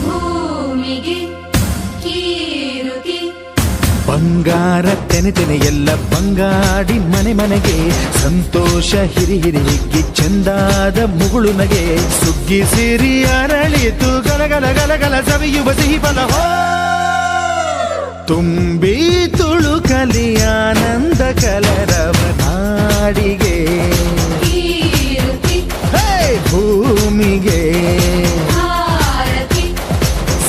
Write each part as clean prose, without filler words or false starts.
ಭೂಮಿಗೆ ಕೀರುತಿ ಬಂಗಾರ ತೆನೆ ಎಲ್ಲ ಬಂಗಾಡಿ ಮನೆ ಮನೆಗೆ ಸಂತೋಷ ಹಿರಿ ಹಿರಿ ಹಿಗ್ಗಿ ಚಂದಾದ ಮುಗುಳು ನಗೆ ಸುಗ್ಗಿ ಸಿರಿ ಅರಳಿತು ಗಲಗಲ ಗಲಗಲ ಸವಿಯುವ ಸಿಹಿ ಫಲ ತುಂಬಿ ತುಳುಕಲಿ ಆನಂದ ಕಲರವ ನಾಡಿಗೆ ಭೂಮಿಗೆ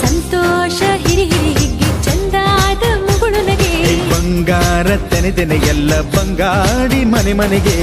ಸಂತೋಷ ಹಿರಿ ಹಿರಿ ಹಿಗ್ಗಿ ಚಂದಾದ ಮುಗುಳು ನಗೆ ಬಂಗಾರ ತೆನೆ ಎಲ್ಲ ಬಂಗಾಡಿ ಮನೆ ಮನೆಗೆ